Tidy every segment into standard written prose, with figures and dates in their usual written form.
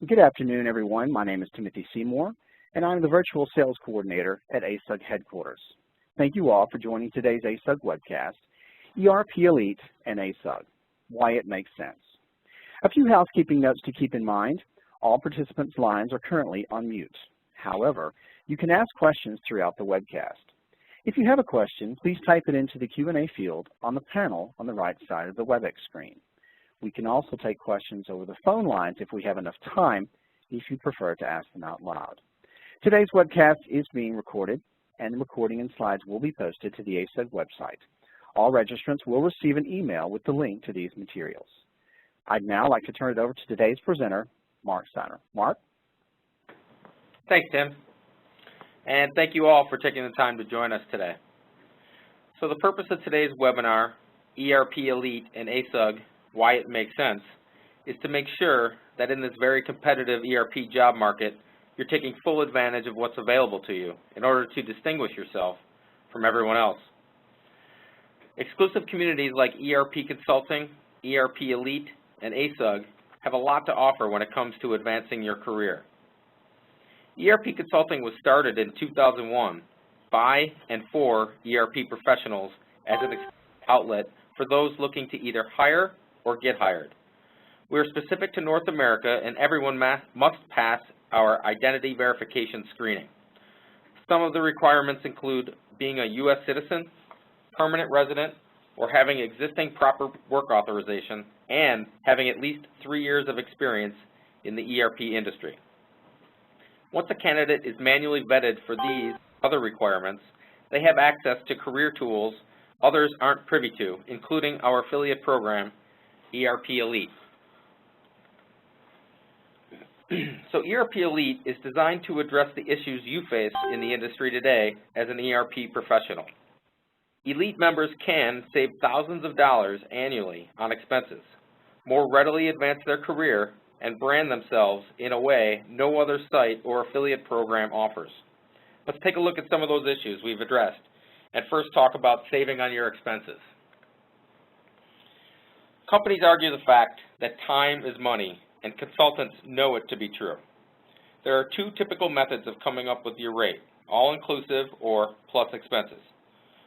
Good afternoon, everyone. My name is Timothy Seymour, and I'm the Virtual Sales Coordinator at ASUG Headquarters. Thank you all for joining today's ASUG webcast, ERP-Elite and ASUG, Why It Makes Sense. A few housekeeping notes to keep in mind. All participants' lines are currently on mute. However, you can ask questions throughout the webcast. If you have a question, please type it into the Q&A field on the panel on the right side of the WebEx screen. We can also take questions over the phone lines if we have enough time, if you prefer to ask them out loud. Today's webcast is being recorded, and the recording and slides will be posted to the ASUG website. All registrants will receive an email with the link to these materials. I'd now like to turn it over to today's presenter, Mark Synor. Mark? Thanks, Tim. And thank you all for taking the time to join us today. So the purpose of today's webinar, ERP-Elite and ASUG, Why It Makes Sense, is to make sure that in this very competitive ERP job market, you're taking full advantage of what's available to you in order to distinguish yourself from everyone else. Exclusive communities like ERP-Consulting, ERP-Elite, and ASUG have a lot to offer when it comes to advancing your career. ERP-Consulting was started in 2001 by and for ERP professionals as an outlet for those looking to either hire or get hired. We are specific to North America, and everyone must pass our identity verification screening. Some of the requirements include being a U.S. citizen, permanent resident, or having existing proper work authorization, and having at least 3 years of experience in the ERP industry. Once a candidate is manually vetted for these other requirements, they have access to career tools others aren't privy to, including our affiliate program, ERP-Elite. So ERP-Elite is designed to address the issues you face in the industry today as an ERP professional. Elite members can save thousands of dollars annually on expenses, more readily advance their career, and brand themselves in a way no other site or affiliate program offers. Let's take a look at some of those issues we've addressed, and first talk about saving on your expenses. Companies argue the fact that time is money, and consultants know it to be true. There are two typical methods of coming up with your rate, all-inclusive or plus expenses.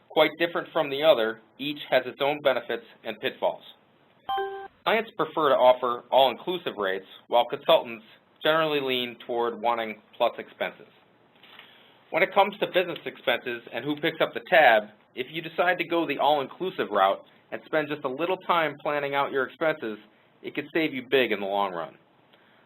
Quite different from the other, each has its own benefits and pitfalls. Clients prefer to offer all-inclusive rates, while consultants generally lean toward wanting plus expenses. When it comes to business expenses and who picks up the tab, if you decide to go the all-inclusive route and spend just a little time planning out your expenses, it could save you big in the long run.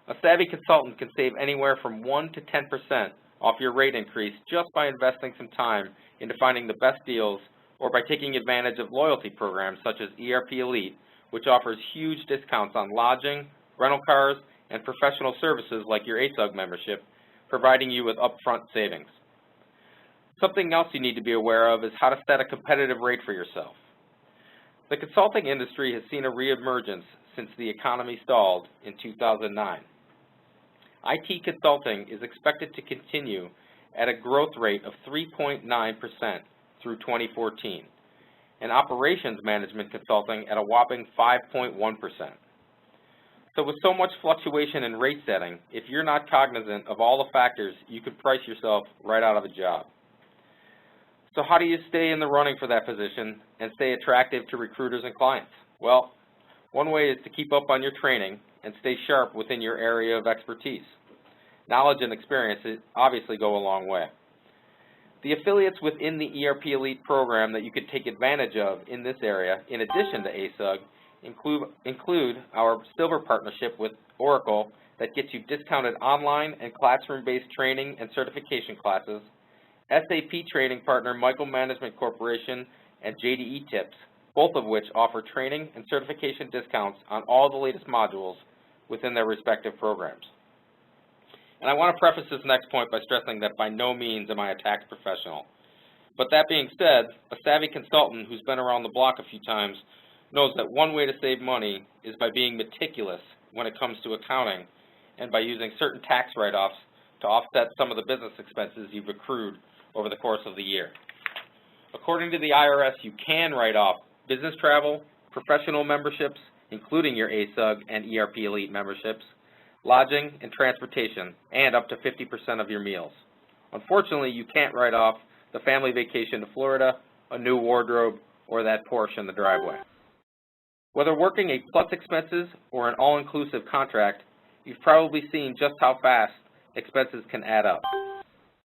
A savvy consultant can save anywhere from 1 to 10% off your rate increase just by investing some time into finding the best deals or by taking advantage of loyalty programs such as ERP-Elite, which offers huge discounts on lodging, rental cars, and professional services like your ASUG membership, providing you with upfront savings. Something else you need to be aware of is how to set a competitive rate for yourself. The consulting industry has seen a reemergence since the economy stalled in 2009. IT consulting is expected to continue at a growth rate of 3.9% through 2014, and operations management consulting at a whopping 5.1%. So with so much fluctuation in rate setting, if you're not cognizant of all the factors, you could price yourself right out of a job. So how do you stay in the running for that position and stay attractive to recruiters and clients? Well, one way is to keep up on your training and stay sharp within your area of expertise. Knowledge and experience obviously go a long way. The affiliates within the ERP-Elite program that you could take advantage of in this area, in addition to ASUG, include our Silver partnership with Oracle that gets you discounted online and classroom-based training and certification classes, SAP training partner Michael Management Corporation, and JDE Tips, both of which offer training and certification discounts on all the latest modules within their respective programs. And I want to preface this next point by stressing that by no means am I a tax professional. But that being said, a savvy consultant who's been around the block a few times knows that one way to save money is by being meticulous when it comes to accounting and by using certain tax write-offs to offset some of the business expenses you've accrued over the course of the year. According to the IRS, you can write off business travel, professional memberships, including your ASUG and ERP-Elite memberships, lodging, and transportation, and up to 50% of your meals. Unfortunately, you can't write off the family vacation to Florida, a new wardrobe, or that Porsche in the driveway. Whether working a plus expenses or an all-inclusive contract, you've probably seen just how fast expenses can add up.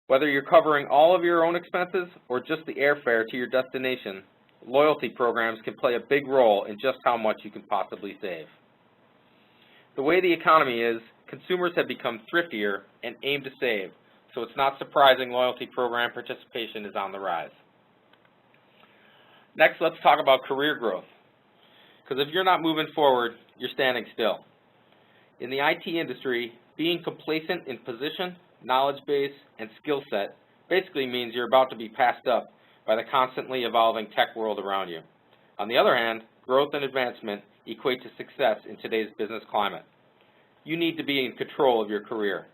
Whether you're covering all of your own expenses or just the airfare to your destination, loyalty programs can play a big role in just how much you can possibly save. The way the economy is, consumers have become thriftier and aim to save, so it's not surprising loyalty program participation is on the rise. Next, let's talk about career growth, because if you're not moving forward, you're standing still. In the IT industry, being complacent in position, knowledge base, and skill set basically means you're about to be passed up by the constantly evolving tech world around you. On the other hand, growth and advancement equate to success in today's business climate. You need to be in control of your career.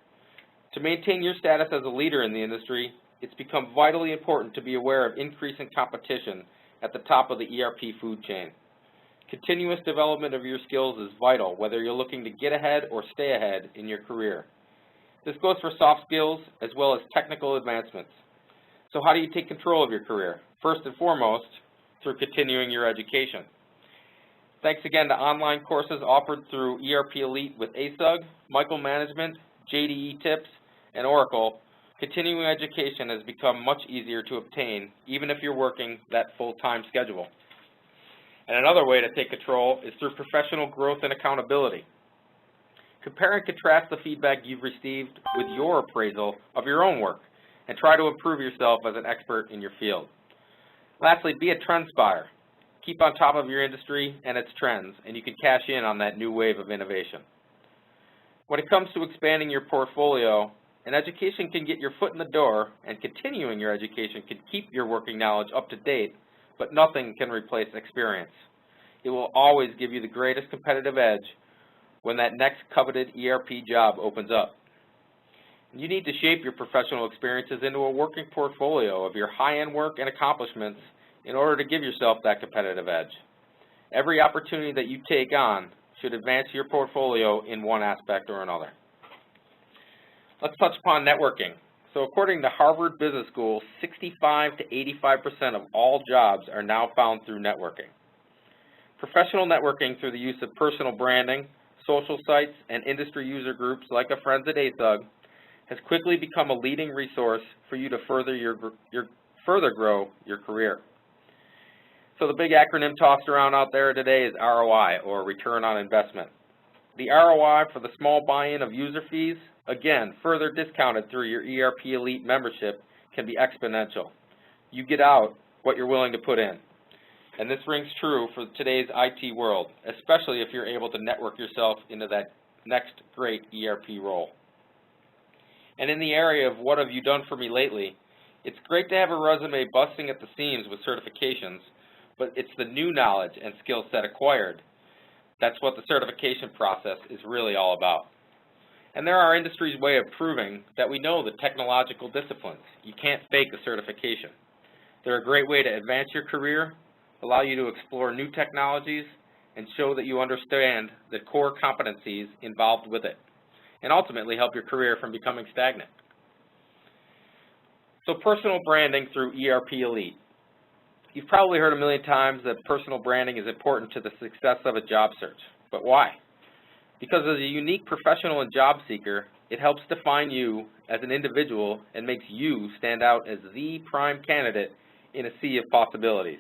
To maintain your status as a leader in the industry, it's become vitally important to be aware of increasing competition at the top of the ERP food chain. Continuous development of your skills is vital, whether you're looking to get ahead or stay ahead in your career. This goes for soft skills as well as technical advancements. So how do you take control of your career? First and foremost, through continuing your education. Thanks again to online courses offered through ERP-Elite with ASUG, Micromanagement, JDE Tips, and Oracle. Continuing education has become much easier to obtain, even if you're working that full-time schedule. And another way to take control is through professional growth and accountability. Compare and contrast the feedback you've received with your appraisal of your own work, and try to improve yourself as an expert in your field. Lastly, be a trend spotter. Keep on top of your industry and its trends, and you can cash in on that new wave of innovation. When it comes to expanding your portfolio, an education can get your foot in the door, and continuing your education can keep your working knowledge up to date, but nothing can replace experience. It will always give you the greatest competitive edge when that next coveted ERP job opens up. You need to shape your professional experiences into a working portfolio of your high-end work and accomplishments in order to give yourself that competitive edge. Every opportunity that you take on should advance your portfolio in one aspect or another. Let's touch upon networking. So according to Harvard Business School, 65 to 85% of all jobs are now found through networking. Professional networking through the use of personal branding, social sites, and industry user groups like our friends at ASUG has quickly become a leading resource for you to further grow your career. So the big acronym tossed around out there today is ROI, or return on investment. The ROI for the small buy-in of user fees, again, further discounted through your ERP-Elite membership, can be exponential. You get out what you're willing to put in. And this rings true for today's IT world, especially if you're able to network yourself into that next great ERP role. And in the area of what have you done for me lately, it's great to have a resume busting at the seams with certifications, but it's the new knowledge and skill set acquired. That's what the certification process is really all about. And there are industry's way of proving that we know the technological disciplines. You can't fake a certification. They're a great way to advance your career, allow you to explore new technologies, and show that you understand the core competencies involved with it, and ultimately help your career from becoming stagnant. So personal branding through ERP-Elite. You've probably heard a million times that personal branding is important to the success of a job search. But why? Because as a unique professional and job seeker, it helps define you as an individual and makes you stand out as the prime candidate in a sea of possibilities.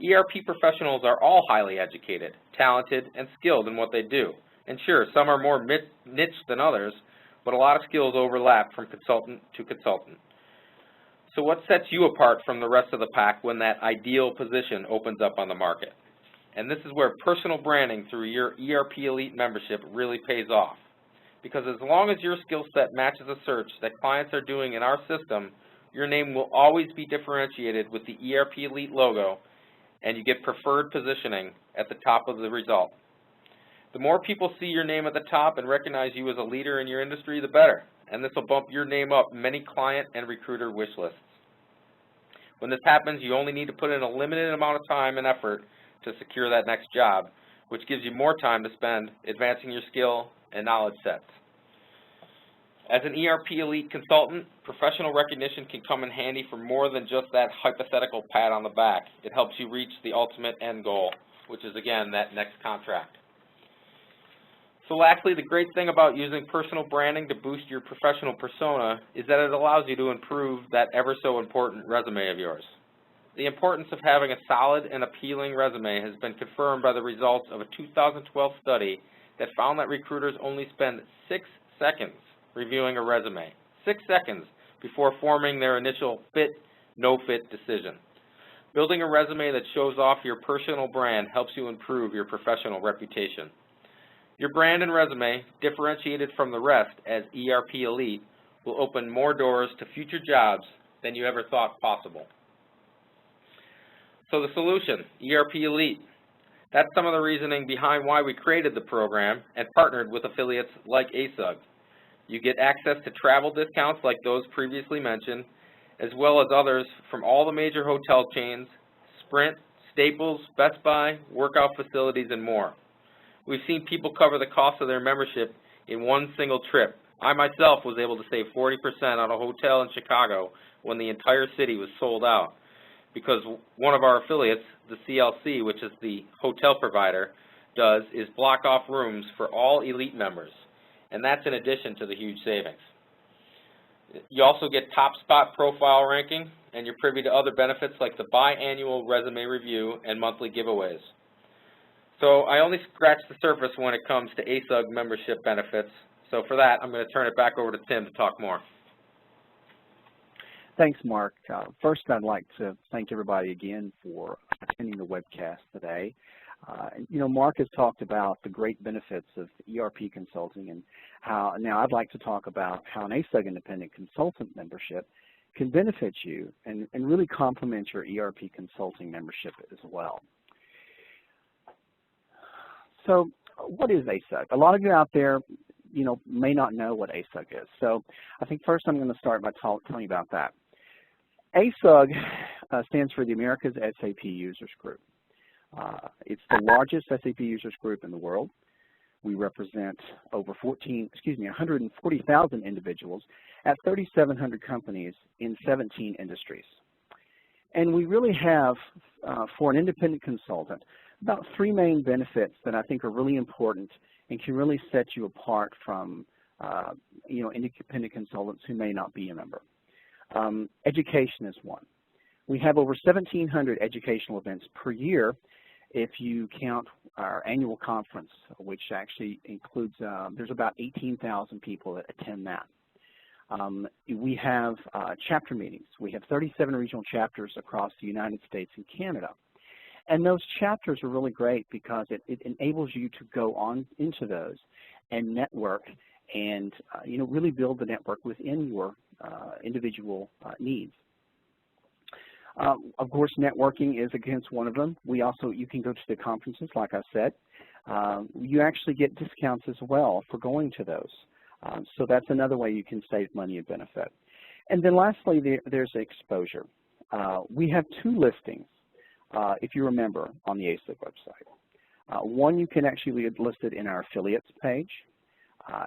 ERP professionals are all highly educated, talented, and skilled in what they do. And sure, some are more niche than others, but a lot of skills overlap from consultant to consultant. So what sets you apart from the rest of the pack when that ideal position opens up on the market? And this is where personal branding through your ERP-Elite membership really pays off. Because as long as your skill set matches a search that clients are doing in our system, your name will always be differentiated with the ERP-Elite logo, and you get preferred positioning at the top of the result. The more people see your name at the top and recognize you as a leader in your industry, the better. And this will bump your name up many client and recruiter wish lists. When this happens, you only need to put in a limited amount of time and effort to secure that next job, which gives you more time to spend advancing your skill and knowledge sets. As an ERP-Elite consultant, professional recognition can come in handy for more than just that hypothetical pat on the back. It helps you reach the ultimate end goal, which is, again, that next contract. So lastly, the great thing about using personal branding to boost your professional persona is that it allows you to improve that ever so important resume of yours. The importance of having a solid and appealing resume has been confirmed by the results of a 2012 study that found that recruiters only spend 6 seconds reviewing a resume, 6 seconds before forming their initial fit, no fit decision. Building a resume that shows off your personal brand helps you improve your professional reputation. Your brand and resume, differentiated from the rest as ERP-Elite, will open more doors to future jobs than you ever thought possible. So the solution, ERP-Elite. That's some of the reasoning behind why we created the program and partnered with affiliates like ASUG. You get access to travel discounts like those previously mentioned, as well as others from all the major hotel chains, Sprint, Staples, Best Buy, workout facilities, and more. We've seen people cover the cost of their membership in one single trip. I myself was able to save 40% on a hotel in Chicago when the entire city was sold out, because one of our affiliates, the CLC, which is the hotel provider, does is block off rooms for all Elite members, and that's in addition to the huge savings. You also get top spot profile ranking, and you're privy to other benefits like the biannual resume review and monthly giveaways. So I only scratched the surface when it comes to ASUG membership benefits. So for that, I'm going to turn it back over to Tim to talk more. Thanks, Mark. First, I'd like to thank everybody again for attending the webcast today. Mark has talked about the great benefits of ERP consulting and how, now I'd like to talk about how an ASUG independent consultant membership can benefit you and really complement your ERP consulting membership as well. So what is ASUG? A lot of you out there, may not know what ASUG is. So I think first I'm going to start by telling you about that. ASUG stands for the America's SAP Users Group. It's the largest SAP users group in the world. We represent over 140,000 individuals at 3,700 companies in 17 industries. And we really have, for an independent consultant, about 3 main benefits that I think are really important and can really set you apart from, independent consultants who may not be a member. Education is one. We have over 1,700 educational events per year if you count our annual conference, which actually includes, there's about 18,000 people that attend that. We have chapter meetings. We have 37 regional chapters across the United States and Canada. And those chapters are really great because it enables you to go on into those and network and, really build the network within your individual needs. Of course, networking is against one of them. You can go to the conferences, like I said. You actually get discounts as well for going to those. So that's another way you can save money and benefit. And then lastly, there's exposure. We have 2 listings, if you remember, on the ASUG website. One you can actually get listed in our affiliates page,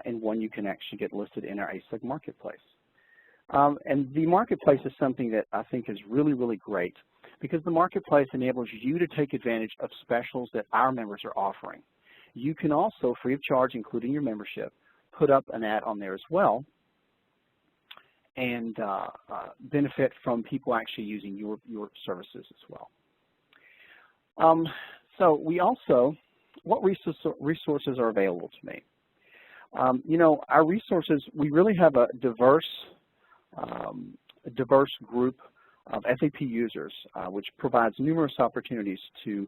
and one you can actually get listed in our ASUG marketplace. And the marketplace is something that I think is really, really great because the marketplace enables you to take advantage of specials that our members are offering. You can also, free of charge, including your membership, put up an ad on there as well and benefit from people actually using your services as well. So we also, what resources are available to me? Our resources, we really have a diverse group of SAP users, which provides numerous opportunities to,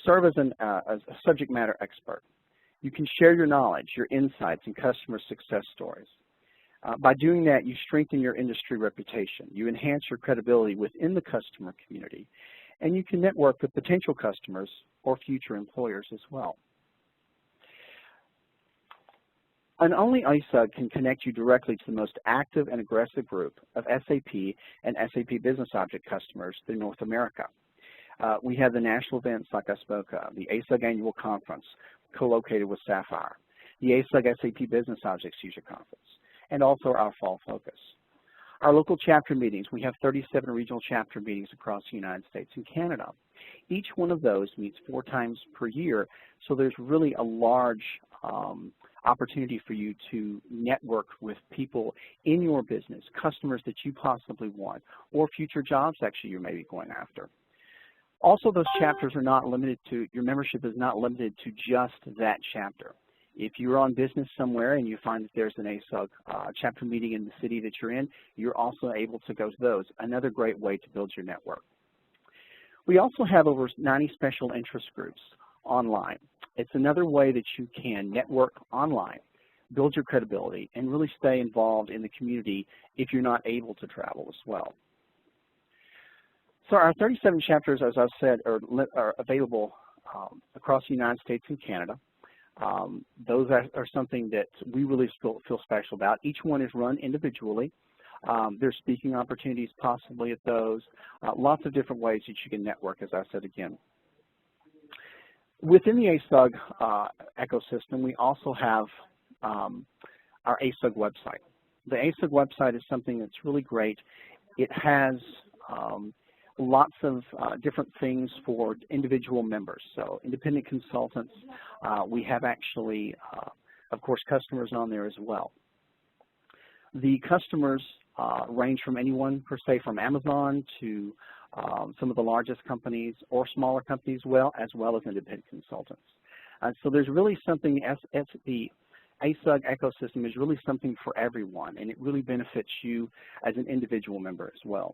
serve as a subject matter expert. You can share your knowledge, your insights, and customer success stories. By doing that, you strengthen your industry reputation. You enhance your credibility within the customer community, and you can network with potential customers or future employers as well. And only ASUG can connect you directly to the most active and aggressive group of SAP and SAP Business Object customers through North America. We have the national events like I spoke of, the ASUG Annual Conference, co-located with Sapphire. the ASUG SAP Business Objects User Conference, and also our Fall Focus. Our local chapter meetings, we have 37 regional chapter meetings across the United States and Canada. Each one of those meets 4 times per year, so there's really a large opportunity for you to network with people in your business, customers that you possibly want, or future jobs actually you may be going after. Also, those chapters are not limited to, your membership is not limited to just that chapter. If you're on business somewhere and you find that there's an ASUG chapter meeting in the city that you're in, you're also able to go to those. Another great way to build your network. We also have over 90 special interest groups online. It's another way that you can network online, build your credibility, and really stay involved in the community if you're not able to travel as well. So our 37 chapters, as I've said, are available across the United States and Canada. Those are something that we really feel special about. Each one is run individually. There's speaking opportunities possibly at those. Lots of different ways that you can network, as I said again. Within the ASUG ecosystem, we also have our ASUG website. The ASUG website is something that's really great. It has lots of different things for individual members. So independent consultants, we have actually, of course, customers on there as well. The customers range from anyone, per se, from Amazon to some of the largest companies or smaller companies, as well as independent consultants. So there's really something, the ASUG ecosystem is really something for everyone, and it really benefits you as an individual member as well.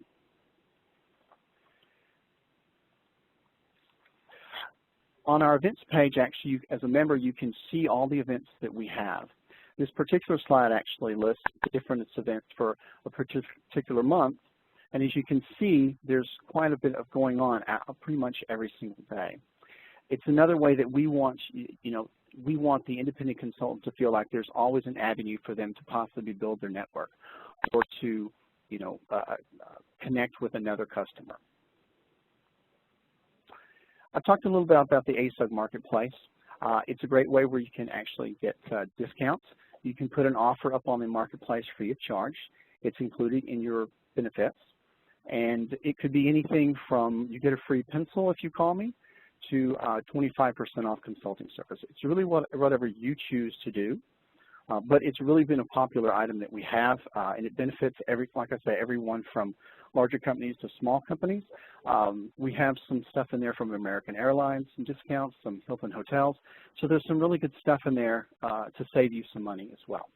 On our events page, actually, as a member, you can see all the events that we have. This particular slide actually lists the different events for a particular month, and as you can see, there's quite a bit of going on pretty much every single day. It's another way that we want, we want the independent consultant to feel like there's always an avenue for them to possibly build their network or to, connect with another customer. I talked a little bit about the ASUG Marketplace. It's a great way where you can actually get discounts. You can put an offer up on the Marketplace free of charge. It's included in your benefits. And it could be anything from you get a free pencil if you call me to 25% off consulting service. It's really whatever you choose to do. But it's really been a popular item that we have, and it benefits, like I say, everyone from larger companies to small companies. We have some stuff in there from American Airlines, some discounts, some Hilton hotels. So there's some really good stuff in there to save you some money as well.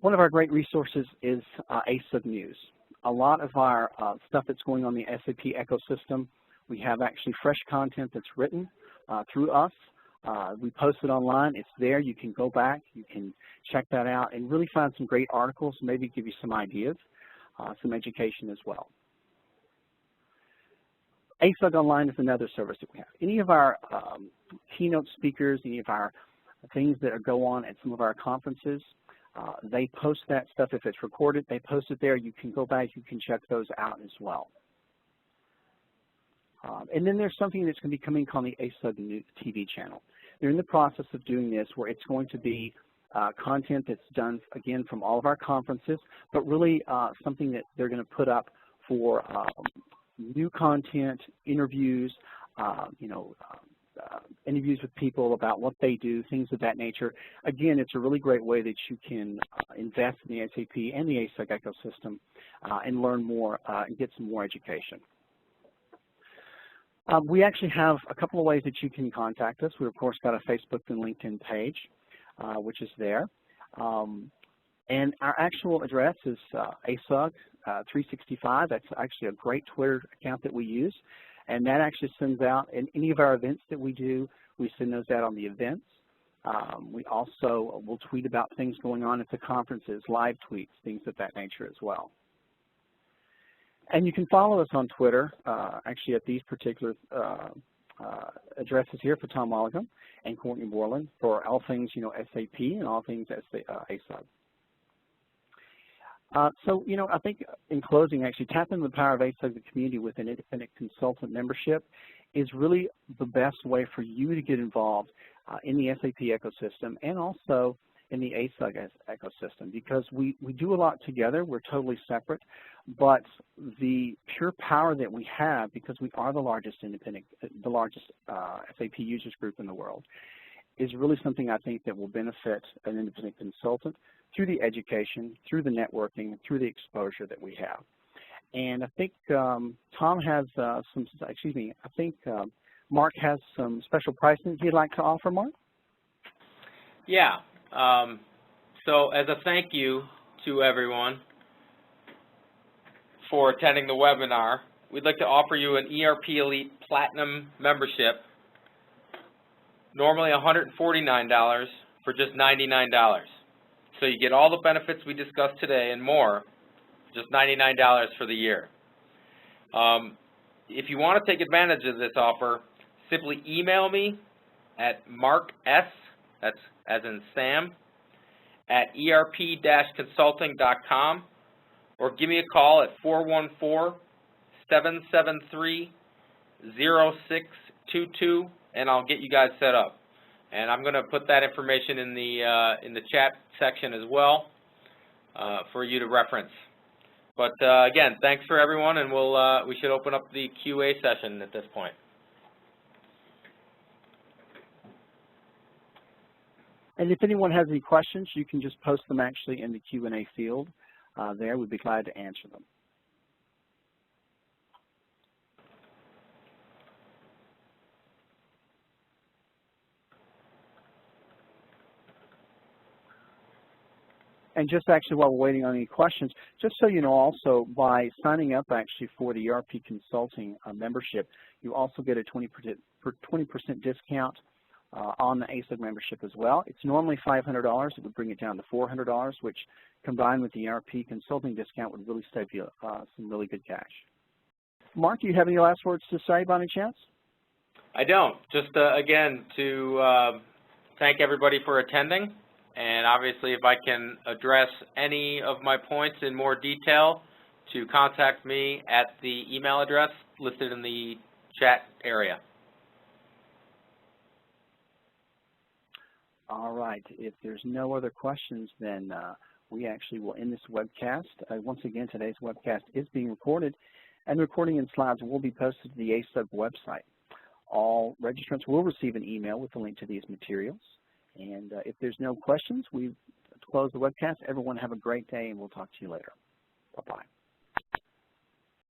One of our great resources is ASUG News. A lot of our stuff that's going on in the SAP ecosystem, we have actually fresh content that's written through us. We post it online. It's there. You can go back. You can check that out and really find some great articles, maybe give you some ideas, some education as well. ASUG Online is another service that we have. Any of our keynote speakers, any of our things that go on at some of our conferences, they post that stuff. If it's recorded, they post it there. You can go back. You can check those out as well. And then there's something that's going to be coming called the ASUG TV channel. They're in the process of doing this where it's going to be content that's done, again, from all of our conferences, but really something that they're going to put up for new content, interviews, interviews with people about what they do, things of that nature. Again, it's a really great way that you can invest in the SAP and the ASUG ecosystem and learn more and get some more education. We actually have a couple of ways that you can contact us. We, of course, got a Facebook and LinkedIn page, which is there. And our actual address is ASUG 365. That's actually a great Twitter account that we use. And that actually sends out, in any of our events that we do, we send those out on the events. We also will tweet about things going on at the conferences, live tweets, things of that nature as well. And you can follow us on Twitter, actually at these particular addresses here for Tom Mulligan and Courtney Borland for all things, SAP and all things ASUG. So, I think in closing, actually, tap into the power of ASUG, the community, with an independent consultant membership. is really the best way for you to get involved in the SAP ecosystem and also in the ASUG ecosystem, because we do a lot together. We're totally separate, but the pure power that we have, because we are the largest SAP users group in the world, is really something I think that will benefit an independent consultant through the education, through the networking, through the exposure that we have. And I think Tom has Mark has some special pricing he'd like to offer, Mark? Yeah. So as a thank you to everyone for attending the webinar, we'd like to offer you an ERP-Elite Platinum membership, normally $149 for just $99. So you get all the benefits we discussed today and more, just $99 for the year. If you want to take advantage of this offer, simply email me at marks, that's as in Sam, at erp-consulting.com, or give me a call at 414-773-0622, and I'll get you guys set up. And I'm going to put that information in the chat section as well for you to reference. But again, thanks for everyone, and we should open up the QA session at this point. And if anyone has any questions, you can just post them actually in the Q&A field there. We'd be glad to answer them. And just actually while we're waiting on any questions, just so you know also, by signing up actually for the ERP-Consulting membership, you also get a 20% discount on the ASUG membership as well. It's normally $500. It would bring it down to $400, which combined with the ERP-Consulting discount would really save you some really good cash. Mark, do you have any last words to say by any chance? I don't. Just again to thank everybody for attending. And obviously, if I can address any of my points in more detail, to contact me at the email address listed in the chat area. All right. If there's no other questions, then we actually will end this webcast. Once again, today's webcast is being recorded, and the recording and slides will be posted to the ASUG website. All registrants will receive an email with a link to these materials. And if there's no questions, we've closed the webcast. Everyone have a great day, and we'll talk to you later. Bye-bye.